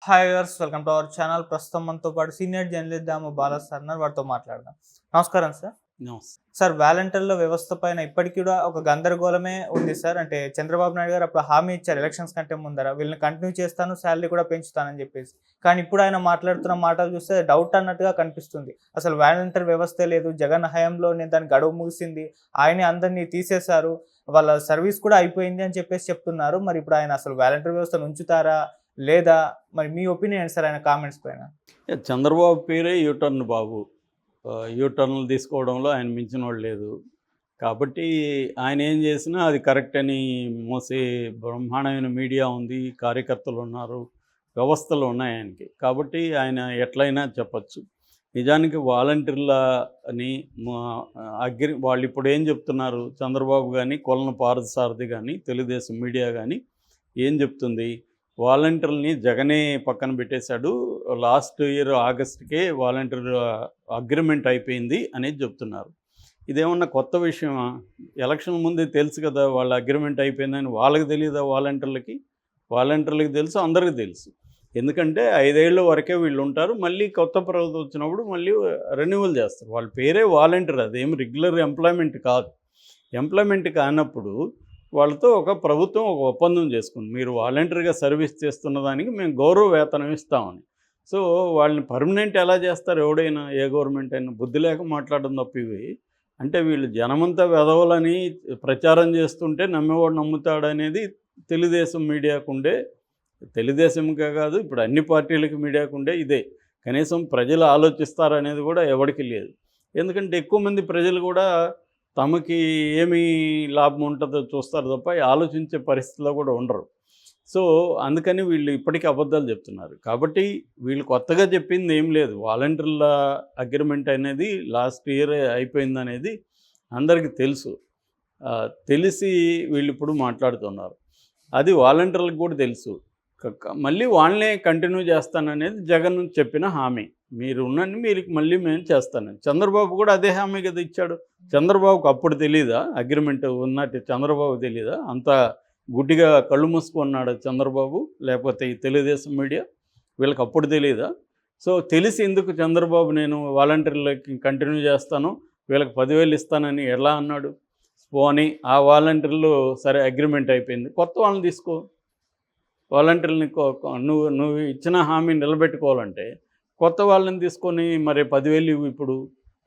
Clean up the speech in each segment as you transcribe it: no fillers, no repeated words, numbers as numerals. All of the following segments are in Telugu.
Hi viewers, welcome to our channel. ప్రస్తుతం మనతో పాటు సీనియర్ జర్నలిస్ట్ దాము బాలా సార్ ఉన్నారు. వారితో మాట్లాడదాం. నమస్కారం సార్. నమస్తే. సార్, వాలంటీర్ల వ్యవస్థ పైన ఇప్పటికి కూడా ఒక గందరగోళమే ఉంది సార్. అంటే చంద్రబాబు నాయుడు గారు అప్పుడు హామీ ఇచ్చారు ఎలక్షన్స్ కంటే ముందర, వీళ్ళని కంటిన్యూ చేస్తాను, శాలరీ కూడా పెంచుతానని చెప్పేసి. కానీ ఇప్పుడు ఆయన మాట్లాడుతున్న మాటలు చూస్తే డౌట్ అన్నట్టుగా కనిపిస్తుంది. అసలు వాలంటీర్ వ్యవస్థే లేదు, జగన్ హయాంలోనే దాని గడువు ముగిసింది, ఆయనే అందరినీ తీసేశారు, వాళ్ళ సర్వీస్ కూడా అయిపోయింది అని చెప్పేసి చెప్తున్నారు. మరి ఇప్పుడు ఆయన అసలు వాలంటీర్ వ్యవస్థను ఉంచుతారా లేదా? మరి మీ ఒపీనియన్ సార్ ఆయన కామెంట్స్ పైన? చంద్రబాబు పేరే యూటర్న్ బాబు. యూటర్న్లు తీసుకోవడంలో ఆయన మించినోడు లేదు. కాబట్టి ఆయన ఏం చేసినా అది కరెక్ట్ అని మోసే బ్రహ్మాండమైన మీడియా ఉంది, కార్యకర్తలు ఉన్నారు, వ్యవస్థలు ఉన్నాయి ఆయనకి. కాబట్టి ఆయన ఎట్లయినా చెప్పచ్చు. నిజానికి వాలంటీర్లని వాళ్ళు ఇప్పుడు ఏం చెప్తున్నారు, చంద్రబాబు కానీ, కొలను పార్థసారథి కానీ, తెలుగుదేశం మీడియా కానీ ఏం చెప్తుంది, వాలంటీర్లని జగనే పక్కన పెట్టేశాడు, లాస్ట్ ఇయర్ ఆగస్టుకే వాలంటీర్ అగ్రిమెంట్ అయిపోయింది అనేది చెప్తున్నారు. ఇదేమన్నా కొత్త విషయమా? ఎలక్షన్ ముందే తెలుసు కదా వాళ్ళ అగ్రిమెంట్ అయిపోయిందని. వాళ్ళకి తెలియదా? వాలంటీర్లకి తెలుసు, అందరికీ తెలుసు. ఎందుకంటే 5 ఏళ్ళ వరకే వీళ్ళు ఉంటారు, మళ్ళీ కొత్త ప్రభుత్వం వచ్చినప్పుడు మళ్ళీ రెన్యువల్ చేస్తారు. వాళ్ళ పేరే వాలంటీర్, అదేమి రెగ్యులర్ ఎంప్లాయ్మెంట్ కాదు. ఎంప్లాయ్మెంట్ కానప్పుడు వాళ్ళతో ఒక ప్రభుత్వం ఒక ఒప్పందం చేసుకుంది, మీరు వాలంటీర్గా సర్వీస్ చేస్తున్న దానికి మేము గౌరవ వేతనం ఇస్తామని. సో వాళ్ళని పర్మనెంట్ ఎలా చేస్తారు? ఎవడైనా, ఏ గవర్నమెంట్ అయినా బుద్ధి లేక మాట్లాడడం తప్ప ఇవి. అంటే వీళ్ళు జనమంతా వెదవలని ప్రచారం చేస్తుంటే నమ్మేవాడు నమ్ముతాడనేది తెలుగుదేశం మీడియాకుండే, తెలుగుదేశంకే కాదు ఇప్పుడు అన్ని పార్టీలకి మీడియాకుండే ఇదే. కనీసం ప్రజలు ఆలోచిస్తారనేది కూడా ఎవరికి లేదు. ఎందుకంటే ఎక్కువ మంది ప్రజలు కూడా తమకి ఏమి లాభం ఉంటుందో చూస్తారు తప్ప ఆలోచించే పరిస్థితిలో కూడా ఉండరు. సో అందుకని వీళ్ళు ఇప్పటికీ అబద్ధాలు చెప్తున్నారు. కాబట్టి వీళ్ళు కొత్తగా చెప్పింది ఏం లేదు. వాలంటీర్ల అగ్రిమెంట్ అనేది లాస్ట్ ఇయర్ అయిపోయిందనేది అందరికీ తెలుసు. తెలిసి వీళ్ళు ఇప్పుడు మాట్లాడుతున్నారు. అది వాలంటీర్లకు కూడా తెలుసు. మళ్ళీ వాళ్ళనే కంటిన్యూ చేస్తాననేది జగన్ చెప్పిన హామీ. మీరు ఉండండి, మీరు మళ్ళీ మేము చేస్తానని. చంద్రబాబు కూడా అదే హామీ కదా ఇచ్చాడు. చంద్రబాబుకు అప్పుడు తెలీదా అగ్రిమెంట్ ఉన్నట్టు? చంద్రబాబు తెలీదా? అంత గుడ్డిగా కళ్ళు మూసుకున్నాడు చంద్రబాబు, లేకపోతే ఈ తెలుగుదేశం మీడియా? వీళ్ళకి అప్పుడు తెలీదా? సో తెలిసి ఎందుకు చంద్రబాబు నేను వాలంటీర్లకి కంటిన్యూ చేస్తాను, వీళ్ళకి 10,000 ఇస్తానని ఎలా అన్నాడు? పోనీ ఆ వాలంటీర్లు సరే అగ్రిమెంట్ అయిపోయింది, కొత్త వాళ్ళని తీసుకో. వాలంటీర్లని నువ్వు ఇచ్చిన హామీ నిలబెట్టుకోవాలంటే కొత్త వాళ్ళని తీసుకొని మరి 10,000 ఇవ్వు ఇప్పుడు.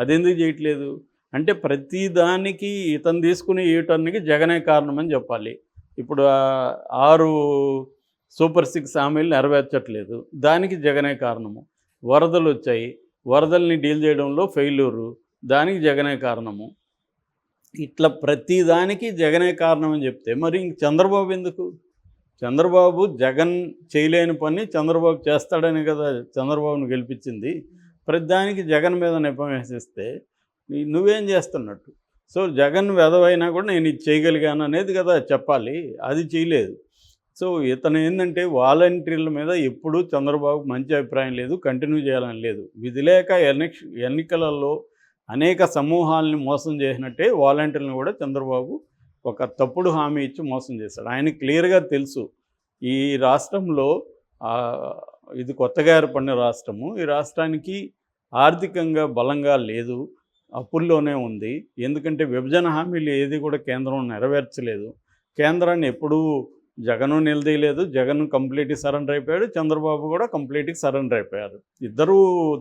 అదెందుకు చేయట్లేదు? అంటే ప్రతిదానికి ఇతను తీసుకునే యూటర్న్కి జగనే కారణమని చెప్పాలి. ఇప్పుడు 6 సూపర్ 6 హామీలు నెరవేర్చట్లేదు, దానికి జగనే కారణము. వరదలు వచ్చాయి, వరదల్ని డీల్ చేయడంలో ఫెయిల్యూరు, దానికి జగనే కారణము. ఇట్లా ప్రతిదానికి జగనే కారణం అని చెప్తే మరి ఇంక చంద్రబాబు ఎందుకు? చంద్రబాబు జగన్ చేయలేని పని చంద్రబాబు చేస్తాడని కదా చంద్రబాబును గెలిపించింది. ప్రతిదానికి జగన్ మీద నెపం వేసేస్తే నువ్వేం చేస్తున్నట్టు? సో జగన్ వెధవైనా కూడా నేను ఇది చేయగలిగాను అనేది కదా చెప్పాలి, అది చేయలేదు. సో ఇతను ఏంటంటే వాలంటీర్ల మీద ఎప్పుడూ చంద్రబాబు మంచి అభిప్రాయం లేదు, కంటిన్యూ చేయాలని లేదు. విధి లేక ఎన్నికలలో అనేక సమూహాలని మోసం చేసినట్టే వాలంటీర్లను కూడా చంద్రబాబు ఒక తప్పుడు హామీ ఇచ్చి మోసం చేశాడు. ఆయనకి క్లియర్గా తెలుసు ఈ రాష్ట్రంలో ఇది కొత్తగా ఏర్పడిన రాష్ట్రము, ఈ రాష్ట్రానికి ఆర్థికంగా బలంగా లేదు, అప్పుల్లోనే ఉంది. ఎందుకంటే విభజన హామీలు ఏది కూడా కేంద్రం నెరవేర్చలేదు. కేంద్రాన్ని ఎప్పుడూ జగను నిలదీయలేదు. జగన్ కంప్లీట్గా సరెండర్ అయిపోయాడు, చంద్రబాబు కూడా కంప్లీట్గా సరెండర్ అయిపోయారు. ఇద్దరూ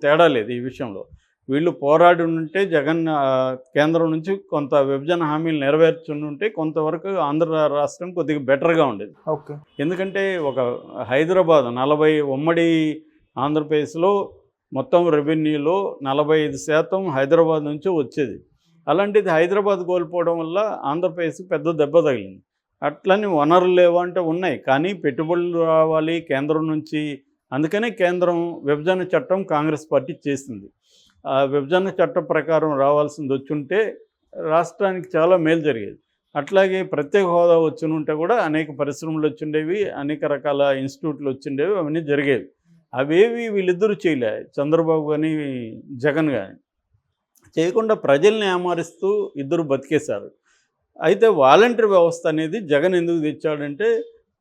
తేడా లేదు ఈ విషయంలో. వీళ్ళు పోరాడి ఉంటే జగన్ కేంద్రం నుంచి కొంత విభజన హామీలు నెరవేర్చుంటే కొంతవరకు ఆంధ్ర రాష్ట్రం కొద్దిగా బెటర్గా ఉండేది. ఓకే. ఎందుకంటే ఒక హైదరాబాద్ 40 ఉమ్మడి ఆంధ్రప్రదేశ్లో మొత్తం రెవెన్యూలో 45% హైదరాబాద్ నుంచి వచ్చేది. అలాంటిది హైదరాబాద్ కోల్పోవడం వల్ల ఆంధ్రప్రదేశ్కి పెద్ద దెబ్బ తగిలింది. అట్లని వనరులు లేవా అంటే ఉన్నాయి, కానీ పెట్టుబడులు రావాలి కేంద్రం నుంచి. అందుకనే కేంద్రం విభజన చట్టం కాంగ్రెస్ పార్టీ చేసింది. ఆ విభజన చట్టం ప్రకారం రావాల్సింది వచ్చుంటే రాష్ట్రానికి చాలా మేలు జరిగేది. అట్లాగే ప్రత్యేక హోదా వచ్చునుంటే కూడా అనేక పరిశ్రమలు వచ్చిండేవి, అనేక రకాల ఇన్స్టిట్యూట్లు వచ్చిండేవి, అవన్నీ జరిగేవి. అవేవి వీళ్ళిద్దరూ చేయలే, చంద్రబాబు కానీ జగన్ కానీ. చేయకుండా ప్రజల్ని ఏమారిస్తూ ఇద్దరు బతికేశారు. అయితే వాలంటీర్ వ్యవస్థ అనేది జగన్ ఎందుకు తెచ్చాడంటే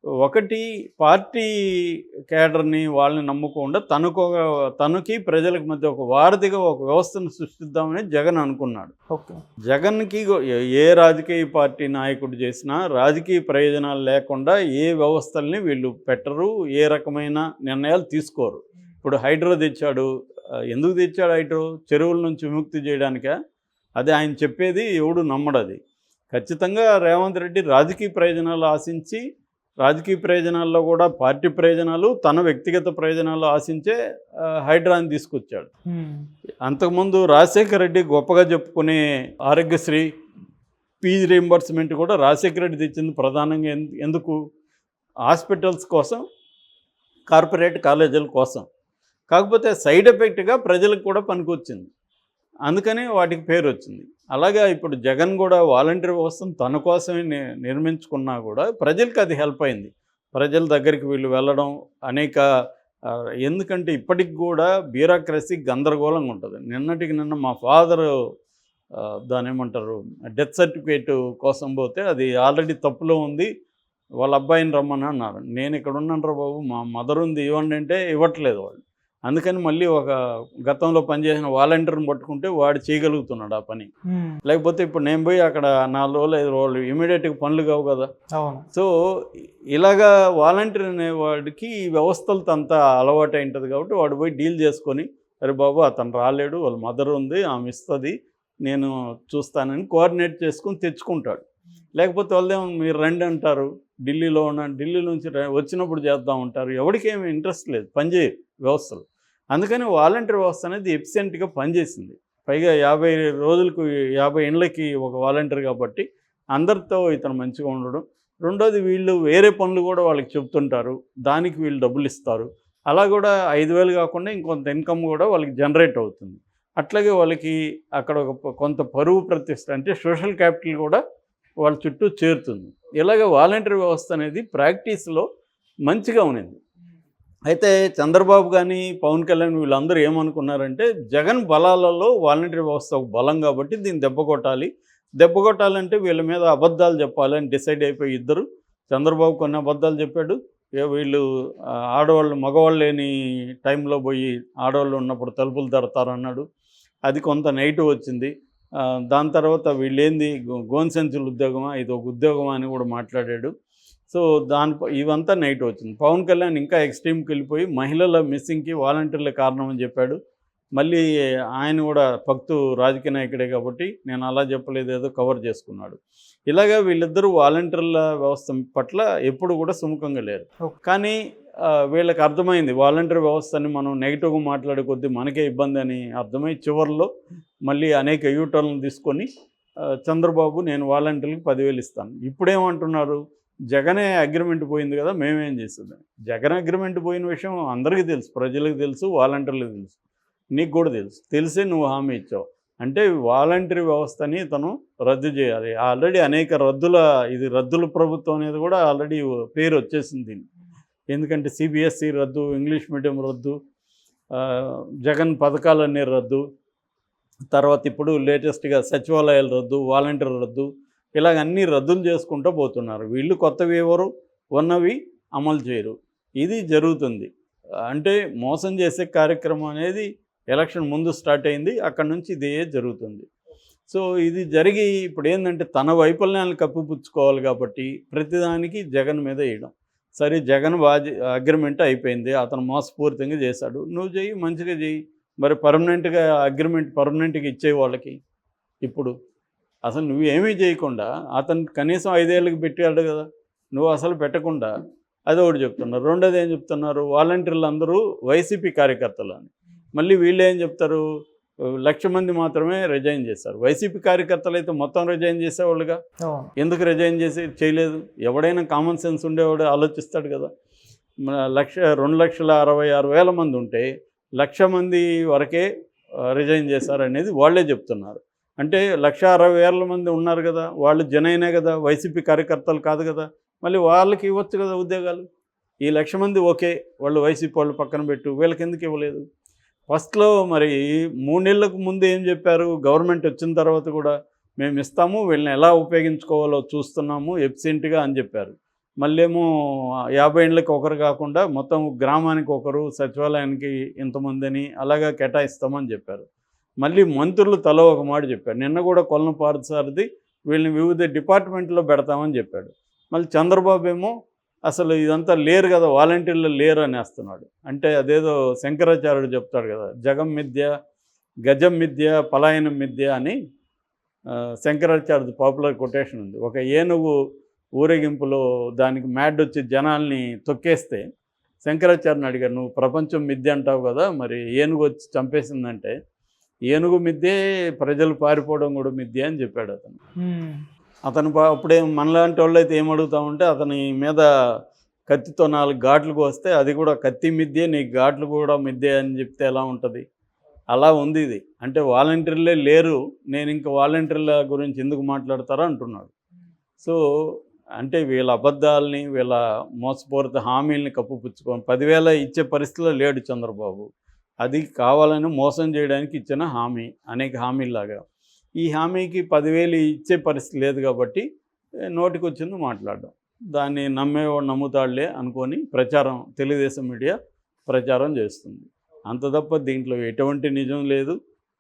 ఒకటి పార్టీ కేడర్ని వాళ్ళని నమ్మకుండా తనకి ప్రజలకు మధ్య ఒక వారధిగా ఒక వ్యవస్థను సృష్టిద్దామని జగన్ అనుకున్నాడు. ఓకే. జగన్కి ఏ రాజకీయ పార్టీ నాయకుడు చేసినా రాజకీయ ప్రయోజనాలు లేకుండా ఏ వ్యవస్థల్ని వీళ్ళు పెట్టరు, ఏ రకమైన నిర్ణయాలు తీసుకోరు. ఇప్పుడు హైడ్రో తెచ్చాడు. ఎందుకు తెచ్చాడు హైడ్రో? చెరువుల నుంచి విముక్తి చేయడానికా? అదే ఆయన చెప్పేది ఎవడు నమ్మడు. అది ఖచ్చితంగా రేవంత్ రెడ్డి రాజకీయ ప్రయోజనాలు ఆశించి, రాజకీయ ప్రయోజనాల్లో కూడా పార్టీ ప్రయోజనాలు, తన వ్యక్తిగత ప్రయోజనాలు ఆశించే హైడ్రాని తీసుకొచ్చాడు. అంతకుముందు రాజశేఖర రెడ్డి గొప్పగా చెప్పుకునే ఆరోగ్యశ్రీ, ఫీజు రీయింబర్స్మెంట్ కూడా రాజశేఖర రెడ్డి తెచ్చింది ప్రధానంగా ఎందుకు? హాస్పిటల్స్ కోసం, కార్పొరేట్ కాలేజీల కోసం. కాకపోతే సైడ్ ఎఫెక్ట్గా ప్రజలకు కూడా పనికొచ్చింది, అందుకని వాటికి పేరు వచ్చింది. అలాగా ఇప్పుడు జగన్ కూడా వాలంటీర్ వ్యవస్థను తన కోసమే నిర్మించుకున్నా కూడా ప్రజలకు అది హెల్ప్ అయింది. ప్రజల దగ్గరికి వీళ్ళు వెళ్ళడం ఎందుకంటే ఇప్పటికి కూడా బ్యూరోక్రసీ గందరగోళంగా ఉంటుంది. నిన్న మా ఫాదరు దాని ఏమంటారు డెత్ సర్టిఫికేట్ కోసం పోతే అది ఆల్రెడీ తప్పులో ఉంది, వాళ్ళ అబ్బాయిని రమ్మని అన్నారు. నేను ఇక్కడ ఉన్నాను రా బాబు, మా మదర్ ఉంది ఇవ్వండి అంటే ఇవ్వట్లేదు వాళ్ళు. అందుకని మళ్ళీ ఒక గతంలో పనిచేసిన వాలంటీర్ని పట్టుకుంటే వాడు చేయగలుగుతున్నాడు ఆ పని. లేకపోతే ఇప్పుడు నేను పోయి అక్కడ 4 రోజులు 5 రోజులు ఇమీడియట్గా పనులు కావు కదా. సో ఇలాగా వాలంటీర్ అనేవాడికి ఈ వ్యవస్థలతో అంతా అలవాటు ఉంటుంది కాబట్టి వాడు పోయి డీల్ చేసుకొని, అరే బాబు అతను రాలేడు, వాళ్ళ మదర్ ఉంది, ఆమె ఇస్తుంది, నేను చూస్తానని కోఆర్డినేట్ చేసుకొని తెచ్చుకుంటాడు. లేకపోతే వాళ్ళేమో మీరు రండి అంటారు, ఢిల్లీ నుంచి వచ్చినప్పుడు చేద్దాం ఉంటారు. ఎవరికేమీ ఇంట్రెస్ట్ లేదు పనిచేయ వ్యవస్థలు. అందుకని వాలంటీర్ వ్యవస్థ అనేది ఎఫిషియెంట్గా పనిచేసింది. పైగా 50 రోజులకు 50 ఏళ్ళకి ఒక వాలంటీర్ కాబట్టి అందరితో ఇతను మంచిగా ఉండడం. రెండోది వీళ్ళు వేరే పనులు కూడా వాళ్ళకి చెప్తుంటారు, దానికి వీళ్ళు డబ్బులు ఇస్తారు. అలా కూడా 5,000 కాకుండా ఇంకొంత ఇన్కమ్ కూడా వాళ్ళకి జనరేట్ అవుతుంది. అట్లాగే వాళ్ళకి అక్కడ కొంత పరువు ప్రతిష్ట అంటే సోషల్ క్యాపిటల్ కూడా వాళ్ళ చుట్టూ చేరుతుంది. ఇలాగ వాలంటీర్ వ్యవస్థ అనేది ప్రాక్టీస్లో మంచిగా ఉన్నది. అయితే చంద్రబాబు కానీ పవన్ కళ్యాణ్ వీళ్ళందరూ ఏమనుకున్నారంటే జగన్ బలాలలో వాలంటీర్ వ్యవస్థ ఒక బలం కాబట్టి దీన్ని దెబ్బ కొట్టాలంటే వీళ్ళ మీద అబద్ధాలు చెప్పాలని డిసైడ్ అయిపోయి ఇద్దరు. చంద్రబాబు కొన్ని అబద్ధాలు చెప్పాడు. వీళ్ళు ఆడవాళ్ళు మగవాళ్ళు లేని టైంలో పోయి ఆడవాళ్ళు ఉన్నప్పుడు తలుపులు తడతారన్నాడు. అది కొంత నెగిటివ్ వచ్చింది. దాని తర్వాత వీళ్ళేంది గోన్సెన్సుల ఉద్యోగమా, ఇది ఒక ఉద్యోగమా అని కూడా మాట్లాడాడు. సో ఇవంతా నెగిటివ్ వచ్చింది. పవన్ కళ్యాణ్ ఇంకా ఎక్స్ట్రీమ్కి వెళ్ళిపోయి మహిళల మిస్సింగ్కి వాలంటీర్ల కారణం అని చెప్పాడు. మళ్ళీ ఆయన కూడా రాజకీయ నాయకుడే కాబట్టి నేను అలా చెప్పలేదు, ఏదో కవర్ చేసుకున్నాడు. ఇలాగా వీళ్ళిద్దరూ వాలంటీర్ల వ్యవస్థ పట్ల ఎప్పుడు కూడా సుముఖంగా లేరు. కానీ వీళ్ళకి అర్థమైంది వాలంటీర్ వ్యవస్థని మనం నెగిటివ్గా మాట్లాడే కొద్దీ మనకే ఇబ్బంది అని అర్థమై చివరిలో మళ్ళీ అనేక యూటర్న్లు తీసుకొని చంద్రబాబు నేను వాలంటీర్లకు 10,000 ఇస్తాను. ఇప్పుడేమంటున్నారు, జగనే అగ్రిమెంట్ పోయింది కదా మేమేం చేస్తుంది. జగన్ అగ్రిమెంట్ పోయిన విషయం అందరికీ తెలుసు, ప్రజలకు తెలుసు, వాలంటీర్లకు తెలుసు, నీకు కూడా తెలిసే నువ్వు హామీ ఇచ్చావు. అంటే వాలంటీర్ వ్యవస్థని తను రద్దు చేయాలి. ఆల్రెడీ అనేక రద్దుల ప్రభుత్వం అనేది కూడా ఆల్రెడీ పేరు వచ్చేసింది. ఎందుకంటే CBSE రద్దు, ఇంగ్లీష్ మీడియం రద్దు, జగన్ పథకాలన్నీ రద్దు, తర్వాత ఇప్పుడు లేటెస్ట్గా సచివాలయాలు రద్దు, వాలంటీర్ రద్దు, ఇలాగ అన్నీ రద్దులు చేసుకుంటూ పోతున్నారు. వీళ్ళు కొత్తవి ఎవరు ఉన్నవి అమలు చేయరు. ఇది జరుగుతుంది. అంటే మోసం చేసే కార్యక్రమం అనేది ఎలక్షన్ ముందు స్టార్ట్ అయింది, అక్కడి నుంచి ఇదే జరుగుతుంది. సో ఇది జరిగి ఇప్పుడు ఏంటంటే తన వైఫల్యాలను కప్పిపుచ్చుకోవాలి కాబట్టి ప్రతిదానికి జగన్ మీద వేయడం. సరే జగన్ అగ్రిమెంట్ అయిపోయింది, అతను మోసపూరితంగా చేశాడు, నువ్వు చెయ్యి, మంచిగా చెయ్యి. మరి పర్మనెంట్గా ఇచ్చే వాళ్ళకి ఇప్పుడు అసలు నువ్వేమీ చేయకుండా అతను కనీసం 5 ఏళ్ళకి పెట్టాడు కదా, నువ్వు అసలు పెట్టకుండా అది ఒకటి చెప్తున్నారు. రెండోది ఏం చెప్తున్నారు, వాలంటీర్లు అందరూ వైసీపీ కార్యకర్తలు అని. మళ్ళీ వీళ్ళు ఏం చెప్తారు, 1,00,000 మంది మాత్రమే రిజైన్ చేశారు. వైసీపీ కార్యకర్తలు అయితే మొత్తం రిజైన్ చేసేవాళ్ళుగా, ఎందుకు రిజైన్ చేయలేదు? ఎవడైనా కామన్ సెన్స్ ఉండేవాడు ఆలోచిస్తాడు కదా. 2,66,000 మంది ఉంటే 1,00,000 మంది వరకే రిజైన్ చేశారనేది వాళ్ళే చెప్తున్నారు. అంటే 1,60,000 మంది ఉన్నారు కదా, వాళ్ళు జనైనే కదా, వైసీపీ కార్యకర్తలు కాదు కదా, మళ్ళీ వాళ్ళకి ఇవ్వచ్చు కదా ఉద్యోగాలు. ఈ 1,00,000 మంది ఓకే, వాళ్ళు వైసీపీ వాళ్ళు పక్కన పెట్టు, వీళ్ళకి ఎందుకు ఇవ్వలేదు? ఫస్ట్లో మరి 3 నెలలకు ముందు ఏం చెప్పారు, గవర్నమెంట్ వచ్చిన తర్వాత కూడా మేము ఇస్తాము, వీళ్ళని ఎలా ఉపయోగించుకోవాలో చూస్తున్నాము ఎఫిషియెంట్గా అని చెప్పారు. మళ్ళేమో 50 ఇండ్లకి ఒకరు కాకుండా మొత్తం గ్రామానికి ఒకరు, సచివాలయానికి ఇంతమందని అలాగా కేటాయిస్తామని చెప్పారు. మళ్ళీ మంత్రులు తలో ఒక మాట చెప్పారు. నిన్న కూడా కొలను పార్థసారథి వీళ్ళని వివిధ డిపార్ట్మెంట్లో పెడతామని చెప్పాడు. మళ్ళీ చంద్రబాబు ఏమో అసలు ఇదంతా లేరు కదా, వాలంటీర్లు లేరు అనేస్తున్నాడు. అంటే అదేదో శంకరాచార్యుడు చెప్తాడు కదా, జగం మిథ్య, గజం మిథ్య, పలాయనం మిథ్య అని శంకరాచార్యుడు పాపులర్ కొటేషన్ ఉంది. ఒక ఏనుగు ఊరేగింపులో దానికి మ్యాడ్ వచ్చి జనాల్ని తొక్కేస్తే శంకరాచార్యుని అడిగారు, నువ్వు ప్రపంచం మిథ్య అంటావు కదా, మరి ఏనుగు వచ్చి చంపేసిందంటే ఏనుగు మిథ్యే, ప్రజలు పారిపోవడం కూడా మిథ్య అని చెప్పాడు అతను. అతను అప్పుడే మనలాంటి వాళ్ళు అయితే ఏమడుగుతామంటే, అతని మీద కత్తితో 4 ఘాట్లు కోస్తే అది కూడా కత్తి మిథ్యే, నీకు ఘాట్లు కూడా మిథ్యే అని చెప్తే ఎలా ఉంటుంది? అలా ఉంది ఇది. అంటే వాలంటీర్లే లేరు, నేను ఇంకా వాలంటీర్ల గురించి ఎందుకు మాట్లాడతారా అంటున్నాడు. సో అంటే వీళ్ళ అబద్ధాలని, వీళ్ళ మోసపూరిత హామీలని కప్పుపుచ్చుకొని 10,000 ఇచ్చే పరిస్థితిలో లేడు చంద్రబాబు. అది కావాలని మోసం చేయడానికి ఇచ్చిన హామీ, అనేక హామీలాగా. ఈ హామీకి 10,000 ఇచ్చే పరిస్థితి లేదు కాబట్టి నోటికొచ్చింది మాట్లాడడం. దాన్ని నమ్మేవాడు నమ్ముతాడులే అనుకొని ప్రచారం, తెలుగుదేశం మీడియా ప్రచారం చేస్తుంది. అంత తప్ప దీంట్లో ఎటువంటి నిజం లేదు.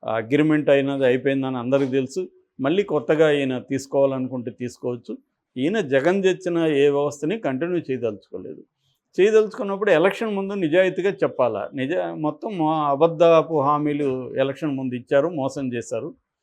అగ్రిమెంట్ అయినది అయిపోయిందని అందరికీ తెలుసు. మళ్ళీ కొత్తగా ఈయన తీసుకోవాలనుకుంటే తీసుకోవచ్చు. ఈయన జగన్ తెచ్చిన ఏ వ్యవస్థని కంటిన్యూ చేయదలుచుకోలేదు. చేయదలుచుకున్నప్పుడు ఎలక్షన్ ముందు నిజాయితీగా చెప్పాలా. మొత్తం అబద్ధపు హామీలు ఎలక్షన్ ముందు ఇచ్చారు, మోసం చేశారు.